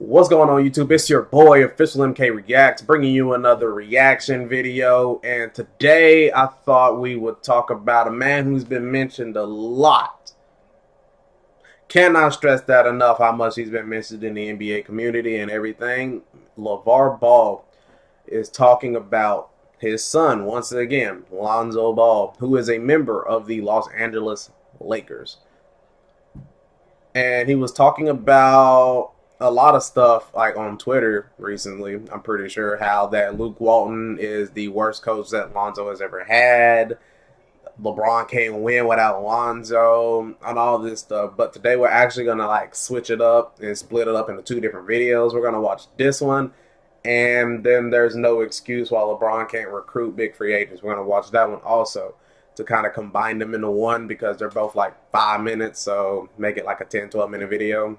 What's going on YouTube? It's your boy Official MK Reacts bringing you another reaction video, and today I thought we would talk about a man who's been mentioned a lot. Cannot stress that enough how much he's been mentioned in the NBA community and everything. LeVar Ball is talking about his son once again, Lonzo Ball, who is a member of the Los Angeles Lakers. And he was talking about a lot of stuff like on Twitter recently. I'm pretty sure how that Luke Walton is the worst coach that Lonzo has ever had. LeBron can't win without Lonzo and all this stuff. But today we're actually gonna like switch it up and split it up into two different videos. We're gonna watch this one, and then there's no excuse why LeBron can't recruit big free agents. We're gonna watch that one also to kind of combine them into one because they're both like 5 minutes, so make it like a 10-12 minute video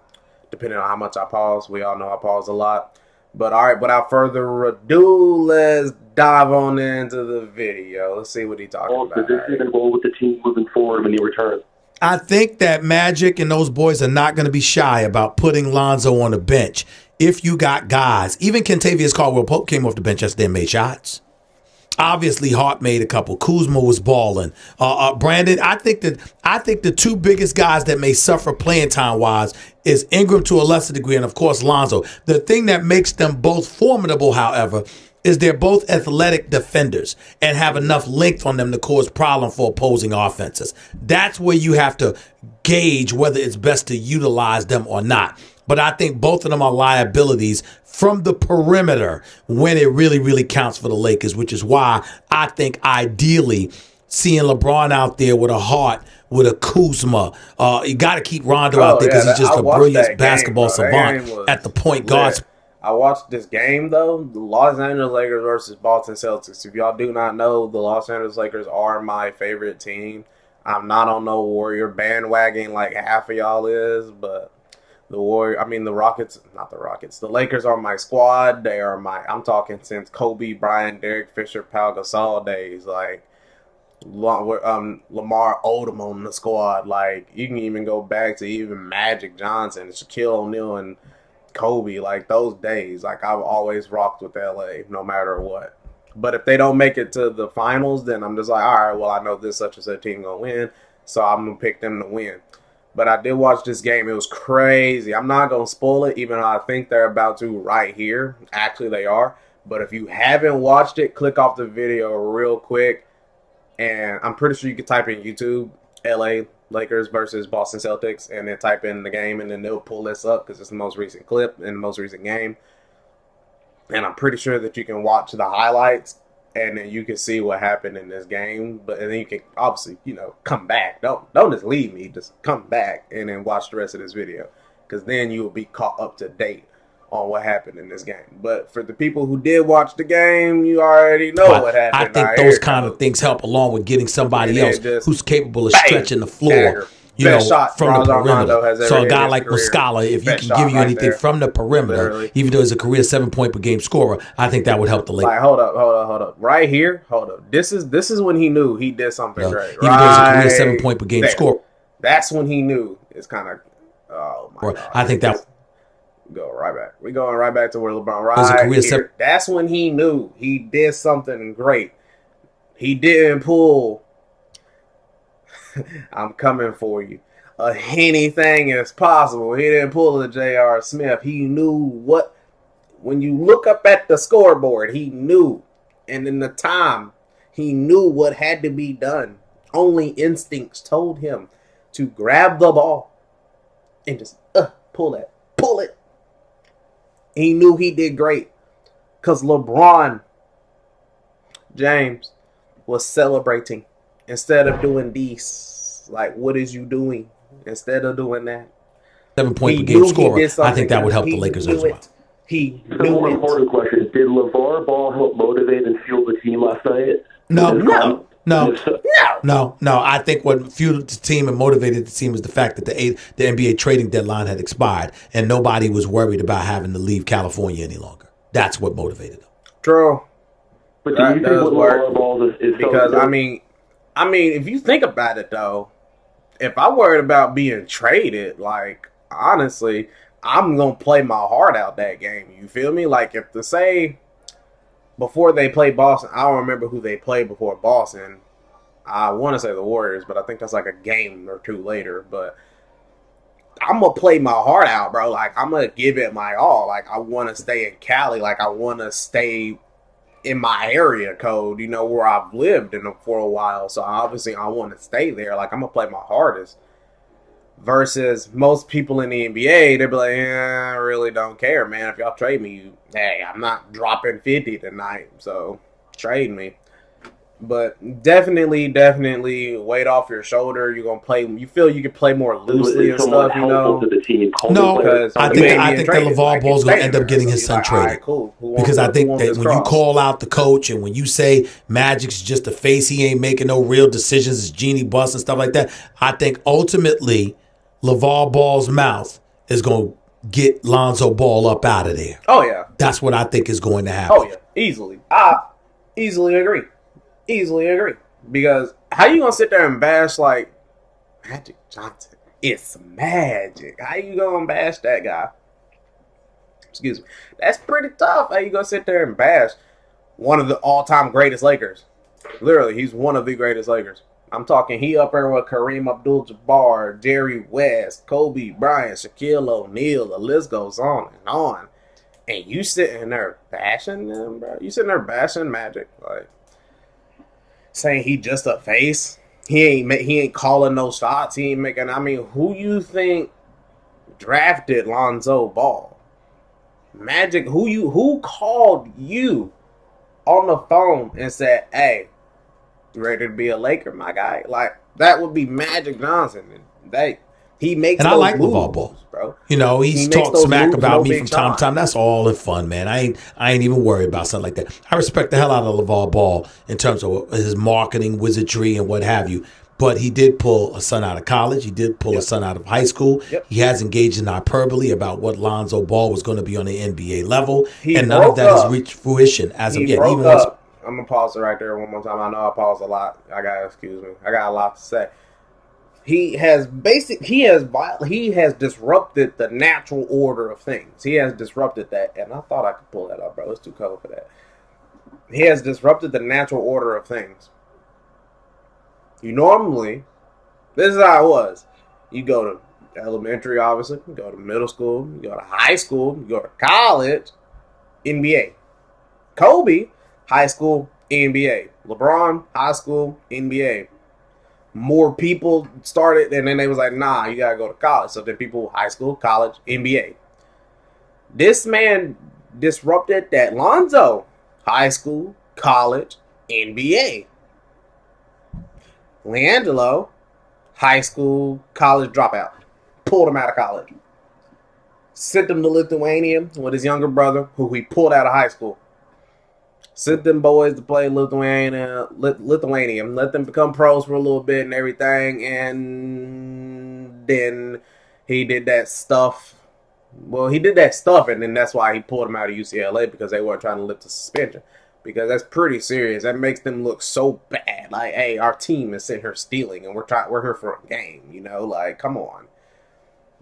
depending on how much I pause. We all know I pause a lot. But all right, without further ado, let's dive on into the video. Let's see what he's talking about. Does this even go with the team moving forward when he returns? I think that Magic and those boys are not going to be shy about putting Lonzo on the bench. If you got guys, even Kentavious Caldwell-Pope came off the bench yesterday and made shots. Obviously, Hart made a couple. Kuzma was balling. Brandon, I think the two biggest guys that may suffer playing time wise is Ingram to a lesser degree, and of course Lonzo. The thing that makes them both formidable, however, is they're both athletic defenders and have enough length on them to cause problem for opposing offenses. That's where you have to gauge whether it's best to utilize them or not. But I think both of them are liabilities from the perimeter when it really, really counts for the Lakers, which is why I think ideally seeing LeBron out there with a Hart, with a Kuzma, you got to keep Rondo out there because he's just a brilliant basketball savant at the point guard. I watched this game, though, the Los Angeles Lakers versus Boston Celtics. If y'all do not know, the Los Angeles Lakers are my favorite team. I'm not on no Warrior bandwagon like half of y'all is, but the Rockets, not the Rockets. The Lakers are my squad. They are I'm talking since Kobe Bryant, Derek Fisher, Pau Gasol days. Like, Lamar Odom on the squad. Like, you can even go back to even Magic Johnson, Shaquille O'Neal, and Kobe. Like, those days. Like, I've always rocked with LA, no matter what. But if they don't make it to the finals, then I'm just like, all right, well, I know this such and such team going to win, so I'm going to pick them to win. But I did watch this game. It was crazy. I'm not going to spoil it, even though I think they're about to right here. Actually, they are. But if you haven't watched it, click off the video real quick. And I'm pretty sure you can type in YouTube, LA Lakers versus Boston Celtics, and then type in the game, and then they'll pull this up because it's the most recent clip and the most recent game. And I'm pretty sure that you can watch the highlights, and then you can see what happened in this game. But and then you can obviously, come back. Don't just leave me. Just come back and then watch the rest of this video, because then you will be caught up to date on what happened in this game. But for the people who did watch the game, you already know what happened. I think those kind of things help along with getting somebody else who's capable of stretching the floor. From the perimeter. So a guy like Muscala, if you can give you anything from the perimeter, even though he's a career 7-point per game scorer, I think that would help the Lakers. Like, hold up. Right here, hold up. This is when he knew he did something great. Even though he's a career 7-point per game scorer. That's when he knew. It's kind of, oh my God. I think that. Go right back. We're going right back to where LeBron right here. That's when he knew he did something great. He didn't pull I'm coming for you. Anything is possible. He didn't pull a J.R. Smith. He knew what, when you look up at the scoreboard, he knew. And in the time, he knew what had to be done. Only instincts told him to grab the ball and just pull it. Pull it. He knew he did great because LeBron James was celebrating instead of doing these. Like, what is you doing instead of doing that? 7-point per game scorer. I think that would help the Lakers as well. He knew it. One important question. Did LeVar Ball help motivate and fuel the team last night? No. I think what fueled the team and motivated the team was the fact that the NBA trading deadline had expired and nobody was worried about having to leave California any longer. That's what motivated them. True. But do you think what LeVar Ball is because I mean, if you think about it though, if I worried about being traded, like honestly, I'm gonna play my heart out that game. You feel me? Like if to say before they play Boston, I don't remember who they played before Boston. I want to say the Warriors, but I think that's like a game or two later. But I'm gonna play my heart out, bro. Like I'm gonna give it my all. Like I want to stay in Cali. Like I want to stay in my area code. You know where I've lived for a while. So obviously I want to stay there. Like I'm gonna play my hardest. Versus most people in the NBA, they'd be like, I really don't care, man. If y'all trade me, hey, I'm not dropping 50 tonight. So trade me. But definitely weight off your shoulder. You're gonna play. You feel you can play more loosely and stuff. You know. To the team. No, because I think that LeVar Ball's gonna end up getting his son traded. Right, cool. Because I think that when you call out the coach and when you say Magic's just a face, he ain't making no real decisions, it's genie bust and stuff like that. I think ultimately LeVar Ball's mouth is gonna get Lonzo Ball up out of there. Oh yeah, that's what I think is going to happen. Oh yeah, easily. I easily agree. Because how you gonna sit there and bash like Magic Johnson? It's Magic. How you gonna bash that guy? Excuse me. That's pretty tough. How you gonna sit there and bash one of the all-time greatest Lakers? Literally, he's one of the greatest Lakers. I'm talking he up there with Kareem Abdul-Jabbar, Jerry West, Kobe Bryant, Shaquille O'Neal. The list goes on and on. And you sitting there bashing them, bro? You sitting there bashing Magic, like saying he just a face. He ain't calling no shots. He ain't making. I mean, who you think drafted Lonzo Ball? Magic. Who called you on the phone and said, "Hey, you ready to be a Laker, my guy?" Like that would be Magic Johnson. He makes. And those I like moves, LeVar Ball, bro. You know, he's talked smack about me from time to time. That's all in fun, man. I ain't even worried about something like that. I respect the hell out of LeVar Ball in terms of his marketing wizardry and what have you. But he did pull a son out of college. He did pull a son out of high school. Yep. He has engaged in hyperbole about what Lonzo Ball was going to be on the NBA level, and none of that has reached fruition as of yet. Even once, I'm gonna pause it right there one more time. I know I pause a lot. Excuse me. I got a lot to say. He has disrupted the natural order of things. He has disrupted that, and I thought I could pull that up, bro. It's too cold for that. He has disrupted the natural order of things. You normally, this is how it was. You go to elementary, obviously. You go to middle school. You go to high school. You go to college. NBA. Kobe, high school, NBA. LeBron, high school, NBA. More people started, and then they was like, nah, you gotta go to college. So then people, high school, college, NBA. This man disrupted that. Lonzo, high school, college, NBA. LiAngelo, high school, college dropout. Pulled him out of college. Sent him to Lithuania with his younger brother, who he pulled out of high school. Sent them boys to play Lithuania. Let them become pros for a little bit and everything. And then he did that stuff. Well, he did that stuff, and then that's why he pulled him out of UCLA, because they weren't trying to lift the suspension. Because that's pretty serious. That makes them look so bad. Like, hey, our team is sitting here stealing, and we're here for a game. You know, like, come on.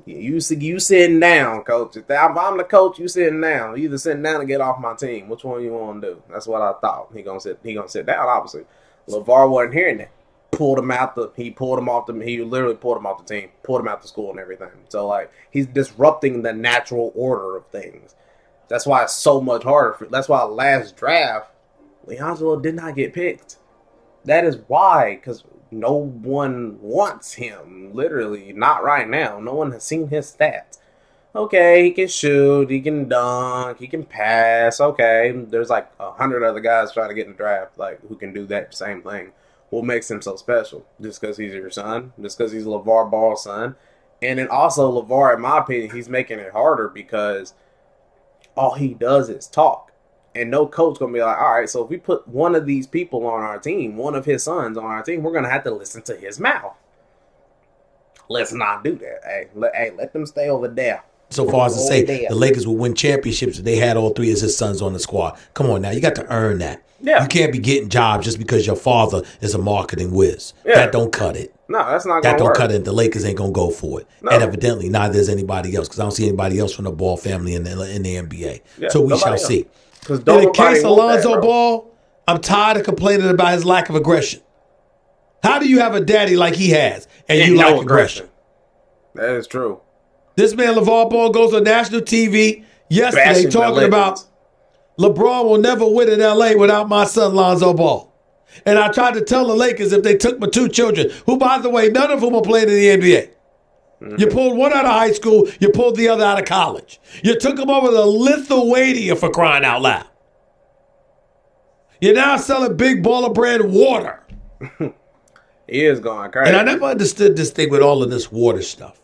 You sitting down, coach. If I'm the coach, you sitting down. You either sitting down or get off my team. Which one you want to do? That's what I thought. He gonna sit down. Obviously, LeVar wasn't hearing that. He literally pulled him off the team. Pulled him out the school and everything. So like he's disrupting the natural order of things. That's why it's so much harder. That's why last draft, LiAngelo did not get picked. That is why, because no one wants him. Literally, not right now. No one has seen his stats. Okay, he can shoot, he can dunk, he can pass. Okay, there's like 100 other guys trying to get in the draft, like who can do that same thing. What makes him so special? Just because he's your son? Just because he's LeVar Ball's son? And then also LeVar, in my opinion, he's making it harder because all he does is talk. And no coach going to be like, all right, so if we put one of these people on our team, one of his sons on our team, we're going to have to listen to his mouth. Let's not do that. Hey, let them stay over there. So far as to say the Lakers will win championships if they had all three of his sons on the squad. Come on now, you got to earn that. Yeah. You can't be getting jobs just because your father is a marketing whiz. Yeah. That don't cut it. No, that's not That gonna don't work. cut it. The Lakers ain't gonna go for it. No. And evidently, neither is anybody else, because I don't see anybody else from the Ball family in the NBA. Yeah, So we nobody shall else. see. 'Cause In don't the nobody case of want that, Lonzo bro. Ball, I'm tired of complaining about his lack of aggression. How do you have a daddy like he has and you no lack aggression? That is true. This man, LeVar Ball, goes on national TV yesterday Bashing the talking about legends. LeBron will never win in LA without my son Lonzo Ball. And I tried to tell the Lakers if they took my two children, who, by the way, none of whom are playing in the NBA. You pulled one out of high school, you pulled the other out of college. You took them over to Lithuania, for crying out loud. You're now selling big baller brand water. He is going crazy. And I never understood this thing with all of this water stuff.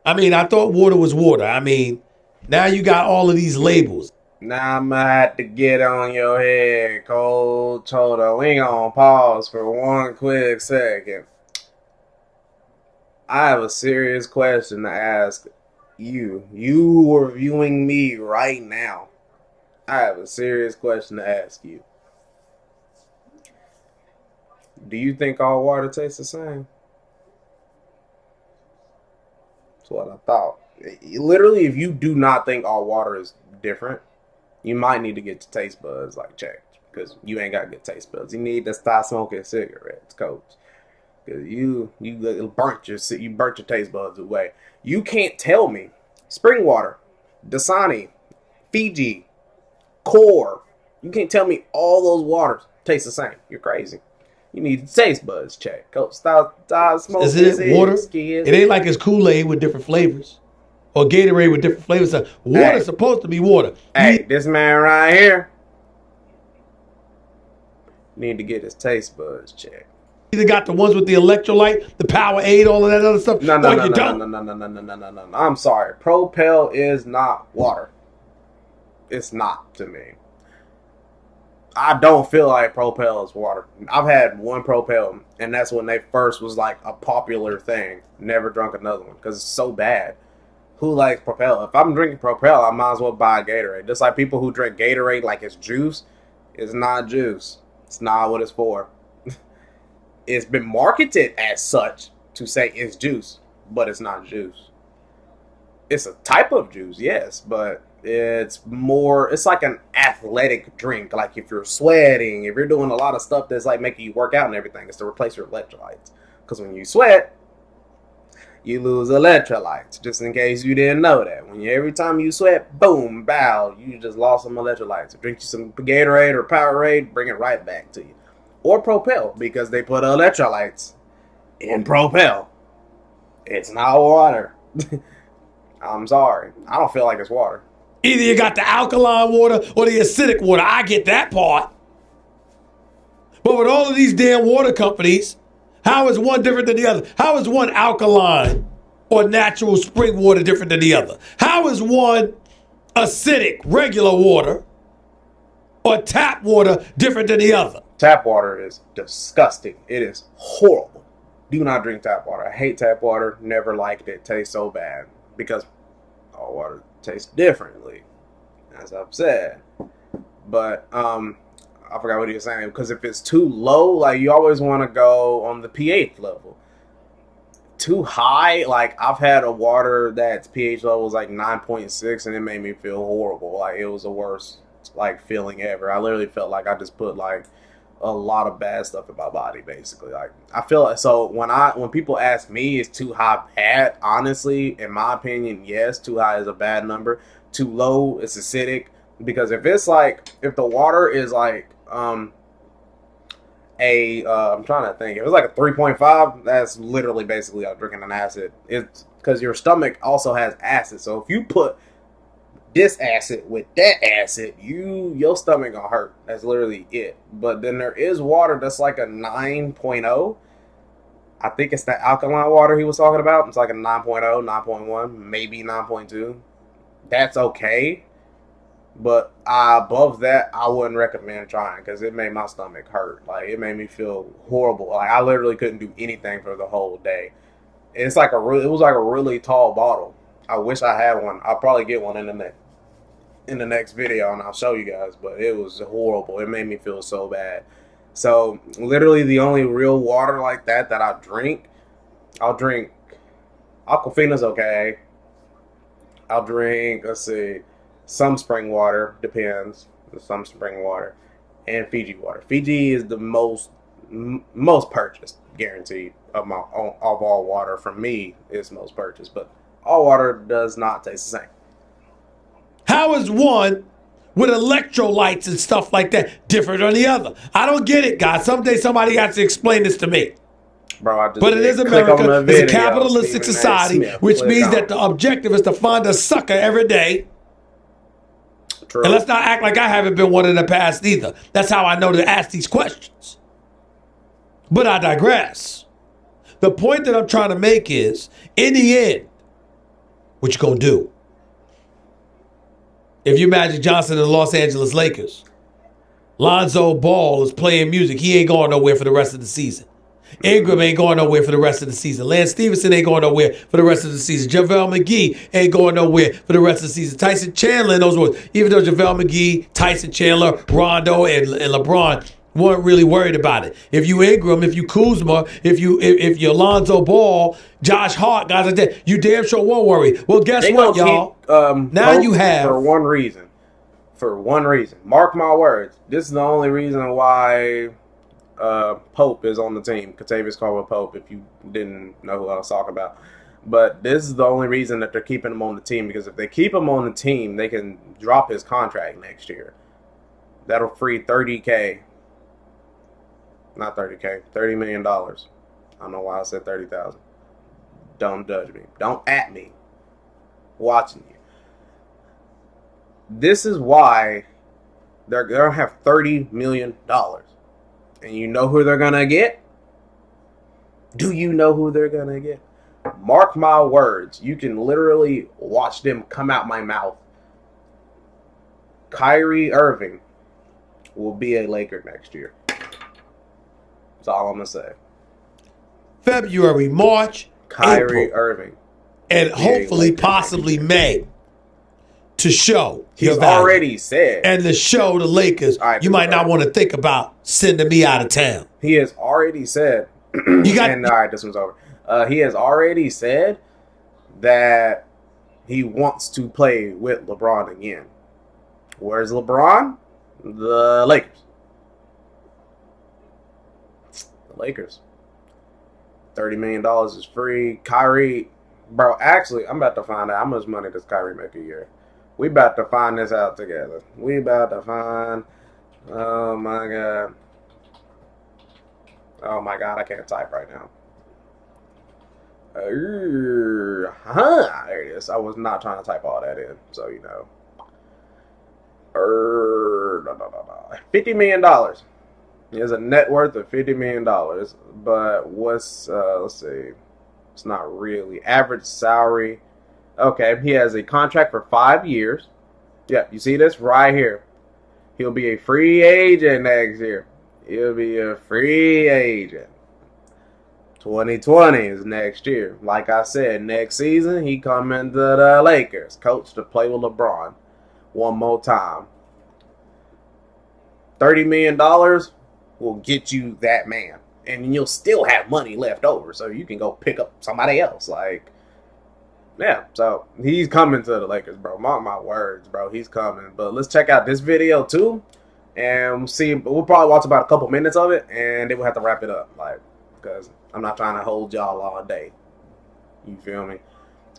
I mean, I thought water was water. I mean, now you got all of these labels. Now I'm gonna have to get on your head, Cold Shoulder. We gonna pause for one quick second. I have a serious question to ask you. You who are viewing me right now. I have a serious question to ask you. Do you think all water tastes the same? That's what I thought. Literally, if you do not think all water is different, you might need to get your taste buds checked, because you ain't got good taste buds. You need to stop smoking cigarettes, coach, because you burnt your taste buds away. You can't tell me spring water, Dasani, Fiji, Core. You can't tell me all those waters taste the same. You're crazy. You need the taste buds checked. Coach, stop smoking. Is it water? Kids. It ain't like it's Kool-Aid with different flavors. Or Gatorade with different flavors. Water's supposed to be water. Hey, this man right here need to get his taste buds checked. You either got the ones with the electrolyte, the Powerade, all of that other stuff. No. Don't. I'm sorry. Propel is not water. It's not to me. I don't feel like Propel is water. I've had one Propel, and that's when they first was like a popular thing. Never drunk another one because it's so bad. Who likes Propel? If I'm drinking Propel, I might as well buy a Gatorade. Just like people who drink Gatorade like it's juice. It's not juice. It's not what it's for. It's been marketed as such to say it's juice, but it's not juice. It's a type of juice, yes, but it's like an athletic drink. Like if you're sweating, if you're doing a lot of stuff that's like making you work out and everything, it's to replace your electrolytes. Because when you sweat, you lose electrolytes. Just in case you didn't know that. Every time you sweat, boom, bow, you just lost some electrolytes. Drink you some Gatorade or Powerade, bring it right back to you. Or Propel, because they put electrolytes in Propel. It's not water. I'm sorry. I don't feel like it's water. Either you got the alkaline water or the acidic water. I get that part. But with all of these damn water companies, how is one different than the other? How is one alkaline or natural spring water different than the other? How is one acidic, regular water, or tap water different than the other? Tap water is disgusting. It is horrible. Do not drink tap water. I hate tap water. Never liked it. Tastes so bad. Because all water tastes differently, as I've said. But I forgot what he was saying. Because if it's too low, like you always want to go on the pH level. Too high, like I've had a water that's pH level was like 9.6, and it made me feel horrible. Like it was the worst like feeling ever. I literally felt like I just put like a lot of bad stuff in my body, basically. Like I feel like, so when people ask me is too high bad, honestly, in my opinion, yes, too high is a bad number. Too low is acidic, because if it's like, if the water is like I'm trying to think, if it's like a 3.5, that's literally basically like drinking an acid. It's because your stomach also has acid, so if you put this acid with that acid, your stomach gonna hurt. That's literally it. But then there is water that's like a 9.0. I think it's the alkaline water he was talking about. It's like a 9.0, 9.1, maybe 9.2. That's okay. But above that, I wouldn't recommend trying, because it made my stomach hurt. Like, it made me feel horrible. Like, I literally couldn't do anything for the whole day. It's like it was like a really tall bottle. I wish I had one. I'll probably get one in the in the next video, and I'll show you guys. But it was horrible. It made me feel so bad. So literally, the only real water like that I drink, I'll drink Aquafina's okay. I'll drink, let's see, some spring water, depends, some spring water, and Fiji water. Fiji is the most purchased, guaranteed, of all water. For me, is most purchased, but all water does not taste the same. How is one with electrolytes and stuff like that different than the other? I don't get it, guys. Someday somebody has to explain this to me. Bro, but it is America. It's a capitalistic society, which means that the objective is to find a sucker every day. True. And let's not act like I haven't been one in the past either. That's how I know to ask these questions. But I digress. The point that I'm trying to make is, in the end, what you gonna do? If you Magic Johnson and the Los Angeles Lakers, Lonzo Ball is playing music. He ain't going nowhere for the rest of the season. Ingram ain't going nowhere for the rest of the season. Lance Stevenson ain't going nowhere for the rest of the season. JaVale McGee ain't going nowhere for the rest of the season. Tyson Chandler and those ones. Even though JaVale McGee, Tyson Chandler, Rondo, and LeBron weren't really worried about it. If you Ingram, if you Kuzma, if you Lonzo Ball, Josh Hart, guys like that, you damn sure won't worry. Well, guess what, y'all? Now you have... For one reason. Mark my words. This is the only reason why... Pope is on the team. Kentavious Caldwell-Pope, if you didn't know who I was talking about. But this is the only reason that they're keeping him on the team, because if they keep him on the team, they can drop his contract next year. That'll free $30K. Not $30K, $30 million. I don't know why I said 30,000. Don't judge me. Don't at me. Watching you. This is why they're going to have $30 million. And you know who they're going to get? Do you know who they're going to get? Mark my words. You can literally watch them come out my mouth. Kyrie Irving will be a Laker next year. That's all I'm going to say. February, March, Kyrie April, Irving. And hopefully, possibly May. To show he's already said, and to show the Lakers, you might not want to think about sending me out of town. He has already said, all right, this one's over. He has already said that he wants to play with LeBron again. Where's LeBron? The Lakers. The Lakers. $30 million is free. Kyrie, bro. Actually, I'm about to find out how much money does Kyrie make a year. We about to find this out together. We about to find. Oh my god. Oh my god, I can't type right now. There it is. I was not trying to type all that in, so you know. $50 million. He has a net worth of $50 million. But what's let's see. It's not really average salary. Okay, he has a contract for 5 years. Yeah, you see this right here. He'll be a free agent next year. He'll be a free agent. 2020 is next year. Like I said, next season, he coming to the Lakers. Coach to play with LeBron one more time. $30 million will get you that man. And you'll still have money left over, so you can go pick up somebody else. Like, yeah, so he's coming to the Lakers, bro. Mark my words, bro. He's coming. But let's check out this video, too. And see, we'll probably watch about a couple minutes of it, and then we'll have to wrap it up. Like, because I'm not trying to hold y'all all day. You feel me?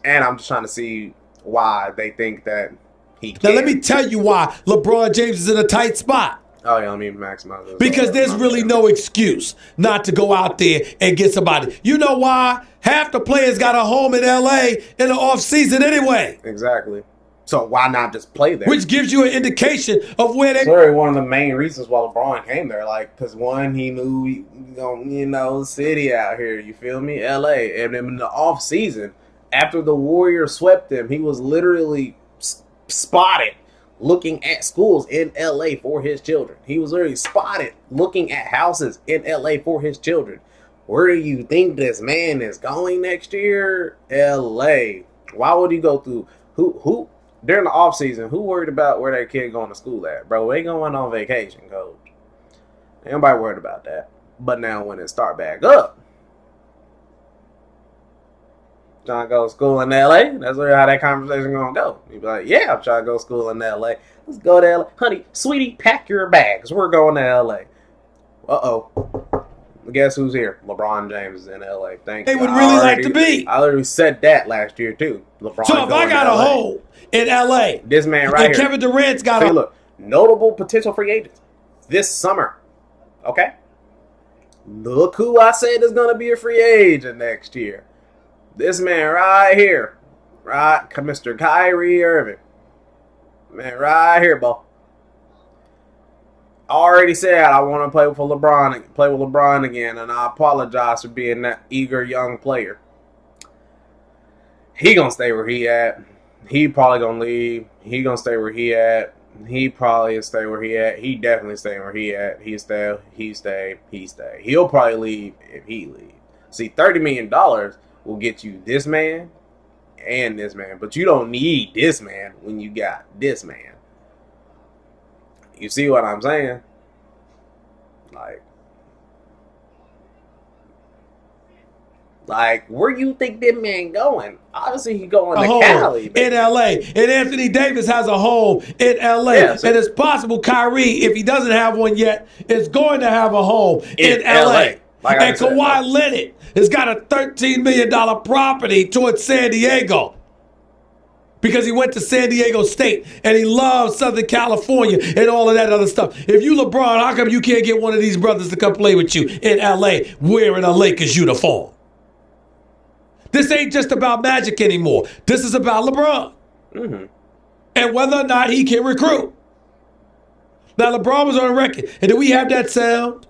And I'm just trying to see why they think that he can. Now, let me tell you why LeBron James is in a tight spot. Oh, yeah, let me maximize this. Because there's really no excuse not to go out there and get somebody. You know why? Half the players got a home in L.A. in the offseason anyway. Exactly. So why not just play there? Which gives you an indication of where they... Sorry, one of the main reasons why LeBron came there. Like, because one, he knew, city out here. You feel me? L.A. And then in the offseason, after the Warriors swept him, he was literally spotted looking at schools in L.A. for his children. He was literally spotted looking at houses in L.A. for his children. Where do you think this man is going next year? L.A. Why would he go through? during the off season, who worried about where that kid going to school at, bro? They going on vacation, coach. Ain't nobody worried about that. But now when it start back up, trying to go to school in LA, that's how that conversation gonna go. You be like, yeah, I'm trying to go to school in LA. Let's go to LA. Honey, sweetie, pack your bags. We're going to LA. Uh-oh. Guess who's here? LeBron James is in LA. Thank you. They would really like to be. I literally said that last year too. LeBron. So if I got a hole in LA, this man right and here, Kevin Durant's got a look, notable potential free agents this summer. Okay? Look who I said is gonna be a free agent next year. This man right here. Right, Mr. Kyrie Irving. Man, right here, boy. I already said I want to play with LeBron again, and I apologize for being that eager young player. He gonna stay where he at. He probably gonna leave. He gonna stay where he at. He probably stay where he at. He definitely stay where he at. He stay. He'll probably leave if he leave. See, $30 million will get you this man and this man, but you don't need this man when you got this man. You see what I'm saying? Like, where you think this man going? Obviously, he going to Cali, baby. In L.A. And Anthony Davis has a home in L.A. Yeah, and it's possible Kyrie, if he doesn't have one yet, is going to have a home in L.A. Like and Kawhi Leonard has got a $13 million property towards San Diego because he went to San Diego State and he loves Southern California and all of that other stuff. If you LeBron, how come you can't get one of these brothers to come play with you in L.A. wearing a Lakers uniform? This ain't just about Magic anymore. This is about LeBron. Mm-hmm. And whether or not he can recruit. Now, LeBron was on record. And did we have that sound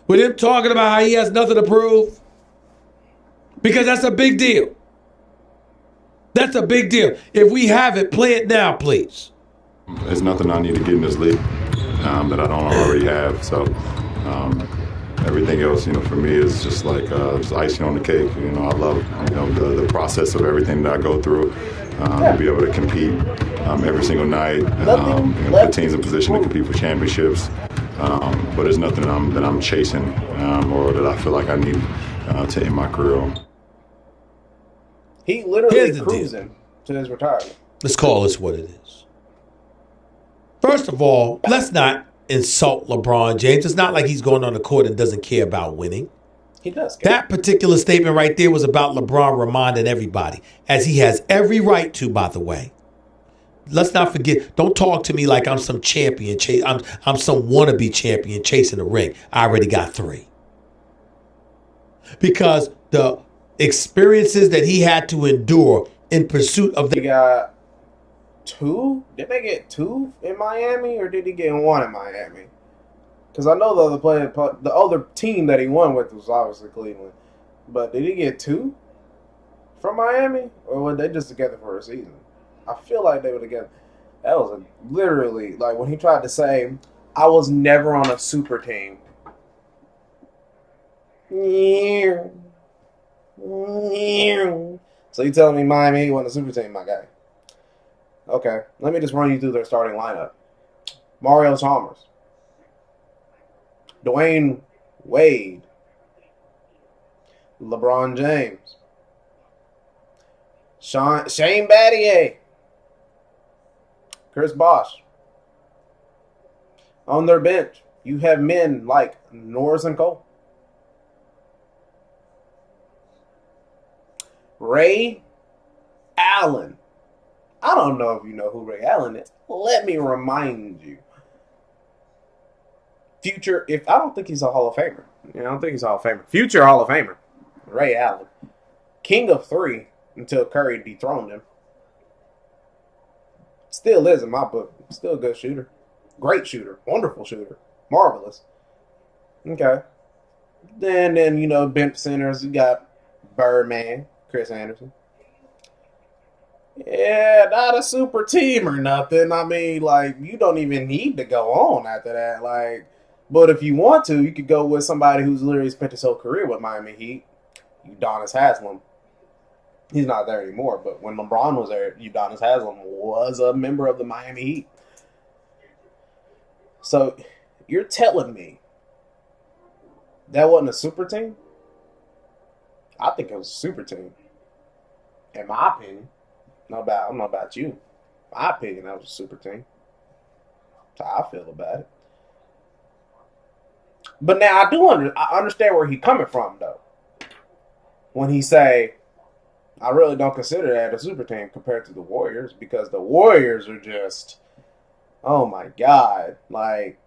with him talking about how he has nothing to prove? Because that's a big deal. That's a big deal. If we have it, play it now, please. There's nothing I need to get in this league that I don't already have. So everything else, for me is just like just icing on the cake. I love, the process of everything that I go through. To be able to compete every single night, put teams in position to compete for championships. But there's nothing that I'm chasing or that I feel like I need to end my career on. He literally cruising to his retirement. Let's call this what it is. First of all, let's not insult LeBron James. It's not like he's going on the court and doesn't care about winning. He does care. That particular statement right there was about LeBron reminding everybody, as he has every right to, by the way. Let's not forget, don't talk to me like I'm some champion. I'm some wannabe champion chasing the ring. I already got 3. Because the experiences that he had to endure in pursuit of He got 2? Did they get 2 in Miami, or did he get 1 in Miami? Because I know the other team that he won with was obviously Cleveland. But did he get 2 from Miami, or were they just together for a season? I feel like they were together. That was literally like when he tried to say, "I was never on a super team." So you telling me Miami wasn't a super team, my guy? Okay, let me just run you through their starting lineup. Mario Chalmers, Dwayne Wade, LeBron James, Shane Battier, Chris Bosh. On their bench, you have men like Norris and Cole, Ray Allen. I don't know if you know who Ray Allen is. Let me remind you. I don't think he's a Hall of Famer. I don't think he's a Hall of Famer. Future Hall of Famer, Ray Allen. King of 3 until Curry dethroned him. Still is in my book. Still a good shooter. Great shooter. Wonderful shooter. Marvelous. Okay. Then bench centers, you got Birdman, Chris Anderson. Yeah, not a super team or nothing. I mean, you don't even need to go on after that. But if you want to, you could go with somebody who's literally spent his whole career with Miami Heat. Udonis Haslem. He's not there anymore. But when LeBron was there, Udonis Haslam was a member of the Miami Heat. So you're telling me that wasn't a super team? I think it was a super team. In my opinion. I don't know about you. In my opinion, that was a super team. That's how I feel about it. But now I understand where he's coming from, though. When he say, I really don't consider that a super team compared to the Warriors, because the Warriors are just, oh my God, like,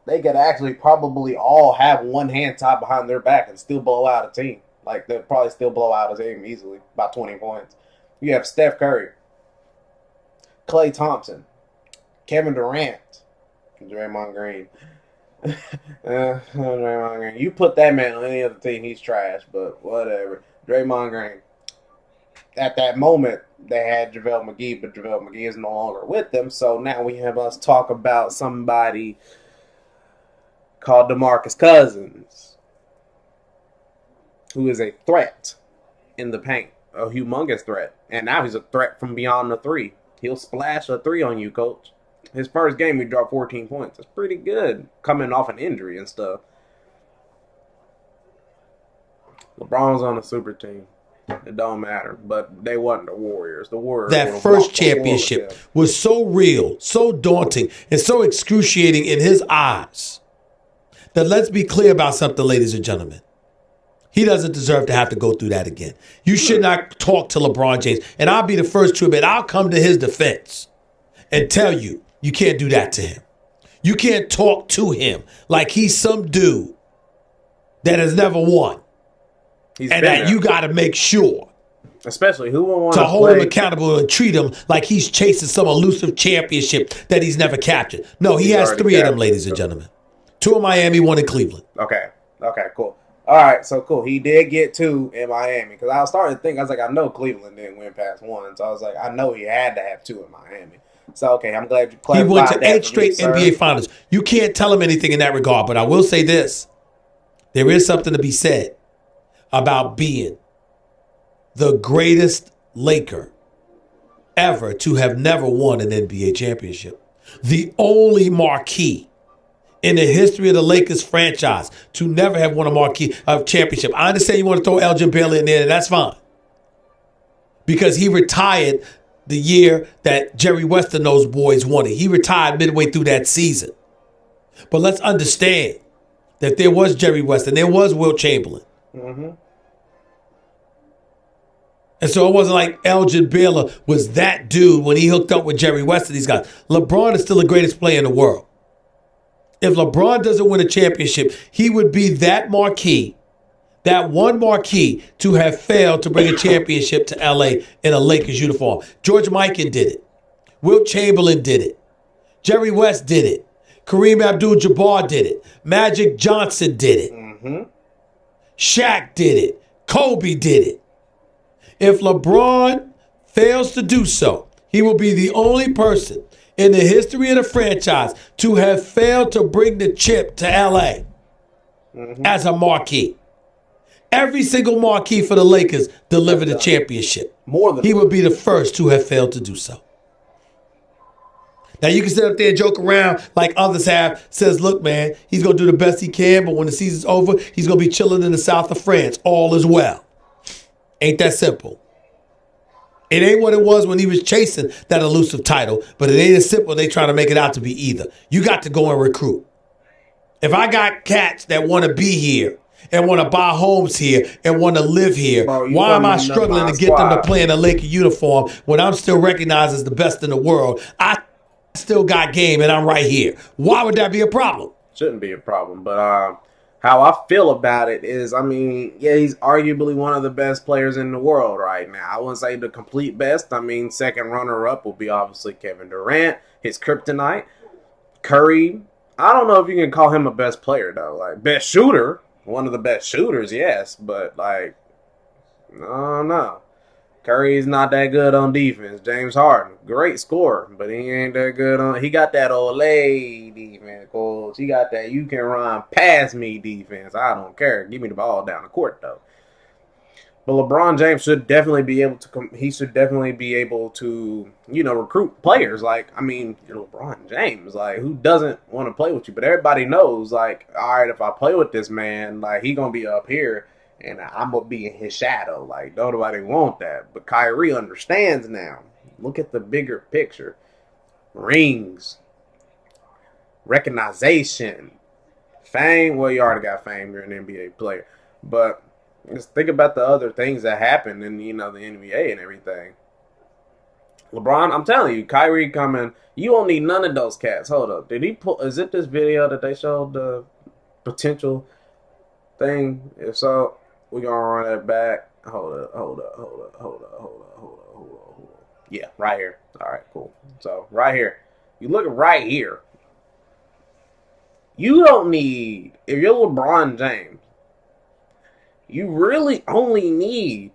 they could actually probably all have one hand tied behind their back and still blow out a team. Like, they'll probably still blow out a team easily, about 20 points. You have Steph Curry, Klay Thompson, Kevin Durant, Draymond Green. Draymond Green. You put that man on any other team, he's trash, but whatever. Draymond Green. At that moment, they had JaVale McGee, but JaVale McGee is no longer with them. So now we have us talk about somebody called DeMarcus Cousins, who is a threat in the paint, a humongous threat. And now he's a threat from beyond the three. He'll splash a three on you, coach. His first game, he dropped 14 points. That's pretty good, coming off an injury and stuff. LeBron's on a super team. It don't matter, but they wasn't the Warriors. The Warriors. That first championship was so real, so daunting, and so excruciating in his eyes that let's be clear about something, ladies and gentlemen. He doesn't deserve to have to go through that again. You should not talk to LeBron James. And I'll be the first to admit, I'll come to his defense and tell you, you can't do that to him. You can't talk to him like he's some dude that has never won. And that you got to make sure. Especially who will want to hold him accountable and treat him like he's chasing some elusive championship that he's never captured. No, he has three of them, ladies and gentlemen. Two in Miami, one in Cleveland. Okay, cool. All right, so cool. He did get two in Miami because I was starting to think, I was like, I know Cleveland didn't win past one. So I was like, I know he had to have two in Miami. So, okay, I'm glad you clarified. He went to 8 straight NBA Finals. You can't tell him anything in that regard, but I will say this. There is something to be said about being the greatest Laker ever to have never won an NBA championship. The only marquee in the history of the Lakers franchise to never have won a marquee of championship. I understand you want to throw Elgin Baylor in there, and that's fine. Because he retired the year that Jerry West and those boys won it. He retired midway through that season. But let's understand that there was Jerry West and there was Wilt Chamberlain. Mm-hmm. And so it wasn't like Elgin Baylor was that dude when he hooked up with Jerry West and these guys. LeBron is still the greatest player in the world. If LeBron doesn't win a championship, he would be that marquee, that one marquee to have failed to bring a championship to L.A. in a Lakers uniform. George Mikan did it. Wilt Chamberlain did it. Jerry West did it. Kareem Abdul-Jabbar did it. Magic Johnson did it. Mm-hmm. Shaq did it. Kobe did it. If LeBron fails to do so, he will be the only person in the history of the franchise to have failed to bring the chip to L.A. As a marquee. Every single marquee for the Lakers delivered a championship. He would be the first to have failed to do so. Now, you can sit up there and joke around like others have. Says, look, man, he's going to do the best he can, but when the season's over, he's going to be chilling in the south of France. All is well. Ain't that simple. It ain't what it was when he was chasing that elusive title, but it ain't as simple they trying to make it out to be either. You got to go and recruit. If I got cats that want to be here and want to buy homes here and want to live here, why am I struggling to get them to play in a Laker uniform when I'm still recognized as the best in the world? I still got game and I'm right here. Why would that be a problem? Shouldn't be a problem, but how I feel about it is, I mean, yeah, he's arguably one of the best players in the world right now. I wouldn't say the complete best. I mean, second runner-up will be obviously Kevin Durant, his kryptonite. Curry, I don't know if you can call him a best player, though. Like, best shooter, one of the best shooters, yes, but, like, no. Curry's not that good on defense. James Harden, great scorer, but he ain't that good on. He got that Olay defense, coach. He got that you can run past me defense. I don't care. Give me the ball down the court, though. But LeBron James should definitely be able to. He should definitely be able to, recruit players. Like, I mean, you're LeBron James. Like, who doesn't want to play with you? But everybody knows, like, all right, if I play with this man, like, he gonna be up here, and I'm gonna be in his shadow. Like, nobody want that. But Kyrie understands now. Look at the bigger picture. Rings, recognition, fame. Well, you already got fame. You're an NBA player, but just think about the other things that happen in the NBA and everything. LeBron, I'm telling you, Kyrie coming. You don't need none of those cats. Hold up, did he pull? Is it this video that they showed the potential thing? If so, we gonna run it back. Hold up. Yeah, right here. All right, cool. So right here, you look right here. You don't need, if you're LeBron James, you really only need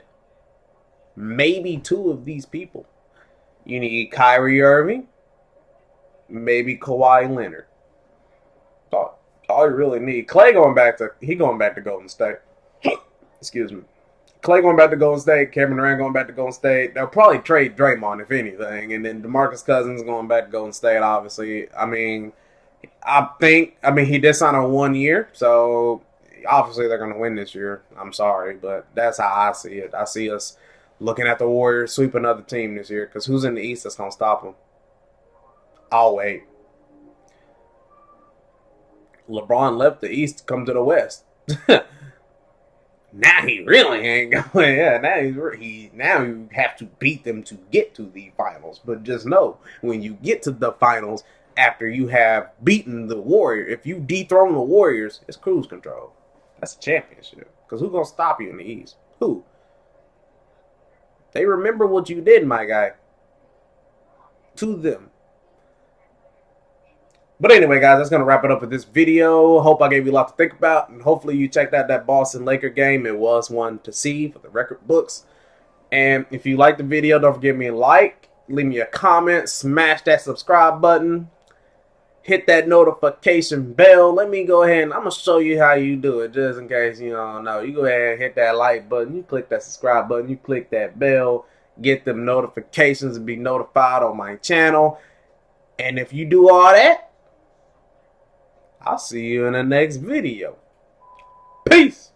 maybe two of these people. You need Kyrie Irving, maybe Kawhi Leonard. All you really need. Clay going back to Golden State. Excuse me. Clay going back to Golden State. Kevin Durant going back to Golden State. They'll probably trade Draymond if anything, and then DeMarcus Cousins going back to Golden State. Obviously, I mean, he did sign on 1 year, so obviously they're going to win this year. I'm sorry, but that's how I see it. I see us looking at the Warriors sweep another team this year, because who's in the East that's going to stop them? I'll wait. LeBron left the East to come to the West. Now he really ain't going. Yeah, now you have to beat them to get to the finals. But just know, when you get to the finals, after you have beaten the Warriors, if you dethrone the Warriors, it's cruise control. That's a championship. Because who's going to stop you in the East? Who? They remember what you did, my guy. To them. But anyway, guys, that's going to wrap it up with this video. Hope I gave you a lot to think about. And hopefully you checked out that Boston Laker game. It was one to see for the record books. And if you liked the video, don't forget me a like. Leave me a comment. Smash that subscribe button. Hit that notification bell. Let me go ahead and I'm going to show you how you do it. Just in case you don't know. You go ahead and hit that like button. You click that subscribe button. You click that bell. Get them notifications and be notified on my channel. And if you do all that, I'll see you in the next video. Peace.